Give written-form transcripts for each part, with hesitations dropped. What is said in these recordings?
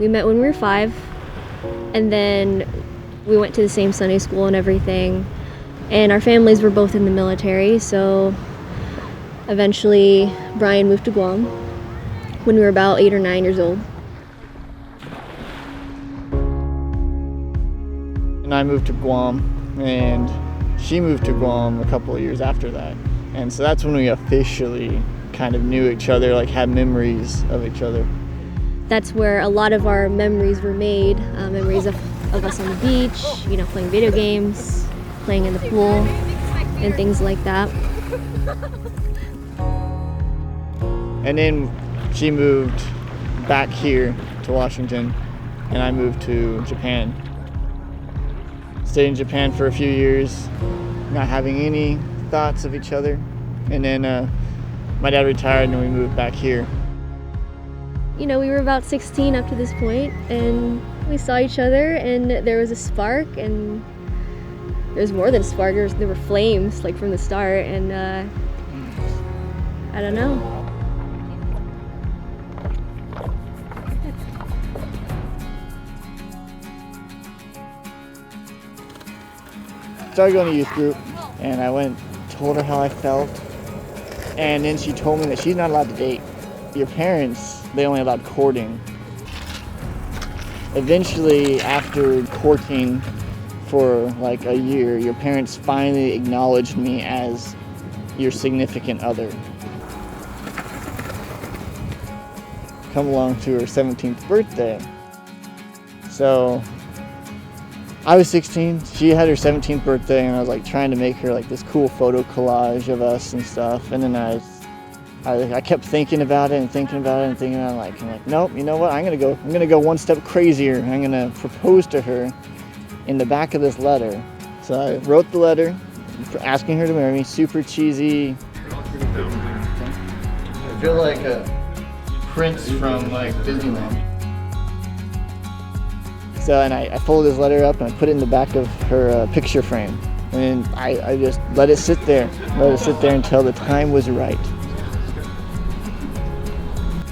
We met when we were 5, and then we went to the same Sunday school and everything. And our families were both in the military, so eventually Bryan moved to Guam when we were about 8 or 9 years old. And I moved to Guam, and she moved to Guam a couple of years after that. And so that's when we officially kind of knew each other, like had memories of each other. That's where a lot of our memories were made, memories of us on the beach, you know, playing video games, playing in the pool, and things like that. And then she moved back here to Washington, and I moved to Japan. Stayed in Japan for a few years, not having any thoughts of each other. And then my dad retired and we moved back here. You know, we were about 16 up to this point, and we saw each other, and there was a spark, and there was more than a spark, there were flames, like, from the start, and I don't know. Started going to youth group, and I went and told her how I felt, and then she told me that she's not allowed to date. Your parents, they only allowed courting. Eventually, after courting for like a year, your parents finally acknowledged me as your significant other. Come along to her 17th birthday. So I was 16, she had her 17th birthday, and I was like trying to make her like this cool photo collage of us and stuff. And then I kept thinking about it and thinking about it and thinking about it. I'm like, nope, you know what? I'm gonna go one step crazier. I'm gonna propose to her in the back of this letter. So I wrote the letter asking her to marry me, super cheesy. I feel like a prince from like Disneyland. So, and I folded this letter up and I put it in the back of her picture frame. And I just let it sit there until the time was right.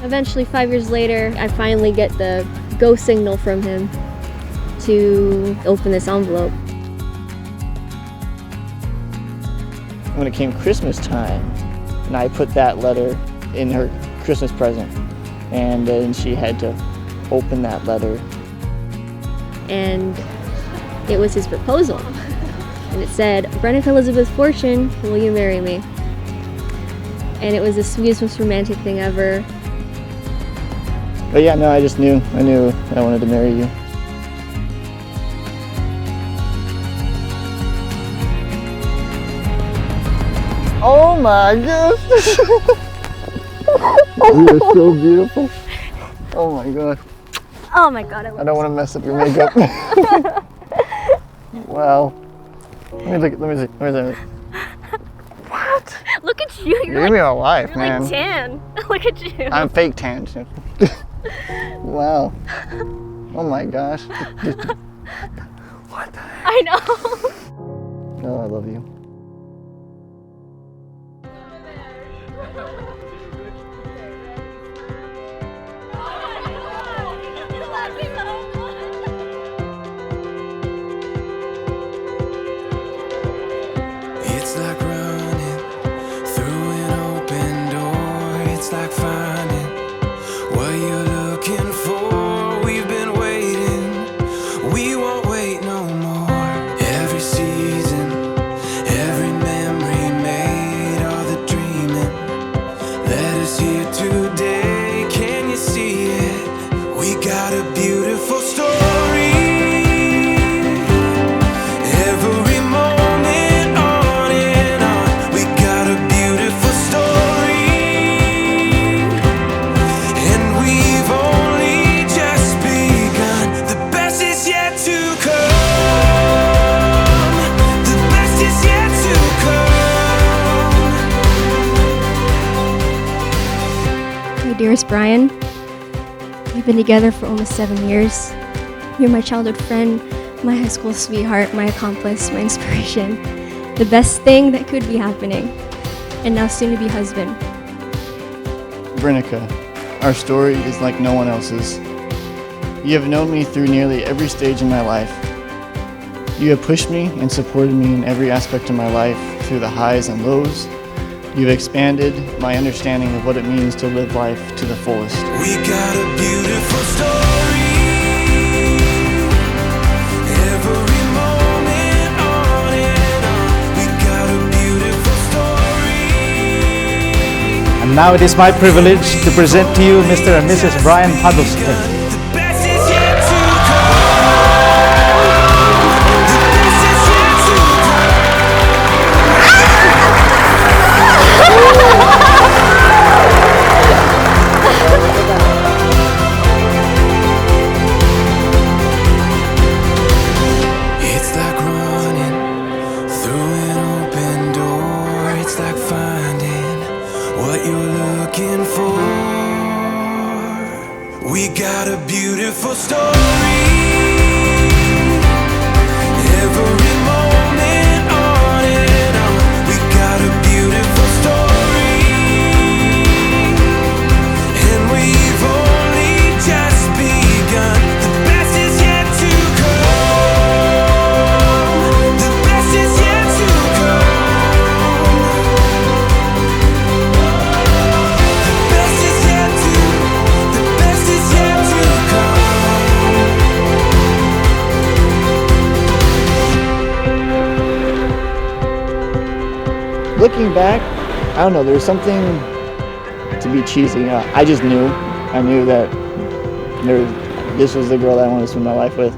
Eventually, 5 years later, I finally get the go signal from him to open this envelope. When it came Christmas time, and I put that letter in her Christmas present, and then she had to open that letter. And it was his proposal. And it said, Brenica Elizabeth Fortune, will you marry me? And it was the sweetest, most romantic thing ever. But yeah, no, I knew I wanted to marry you. Oh my gosh! You are so beautiful. Oh my god. Oh my god, I don't want to mess up your makeup. Wow. Let me see. What? Look at you. You're giving me a life, you're man. Like tan. Look at you. I'm fake tan. Wow. Oh my gosh. What the heck? I know. Oh, I love you. It's like running through an open door. It's like finding what you're looking for. We've been waiting, we won't wait no more. Every season, every memory made, all the dreaming led us here today. Can you see it? We got a beautiful story. Every moment on and on, we got a beautiful story. And we've only just begun. The best is yet to come. The best is yet to come. My dearest Bryan, we've been together for almost 7 years. You're my childhood friend, my high school sweetheart, my accomplice, my inspiration, the best thing that could be happening, and now soon to be husband. Brenica, our story is like no one else's. You have known me through nearly every stage in my life. You have pushed me and supported me in every aspect of my life through the highs and lows. You've expanded my understanding of what it means to live life to the fullest. We got a beautiful story. Every moment on and on. We got a beautiful story. And now it is my privilege to present to you Mr. and Mrs. Bryan Huddleston. The best is yet to come. The best is yet to come. It's like running through an open door. It's like finding what you're looking for. We got a beautiful story. Every moment on and on. We got a beautiful story. And we've only just begun. The best is yet to come. The best is yet to come. The best is yet to, the best is yet to come. Looking back, I don't know, there's something to be cheesy. I just knew. I knew that this was the girl that I wanted to spend my life with.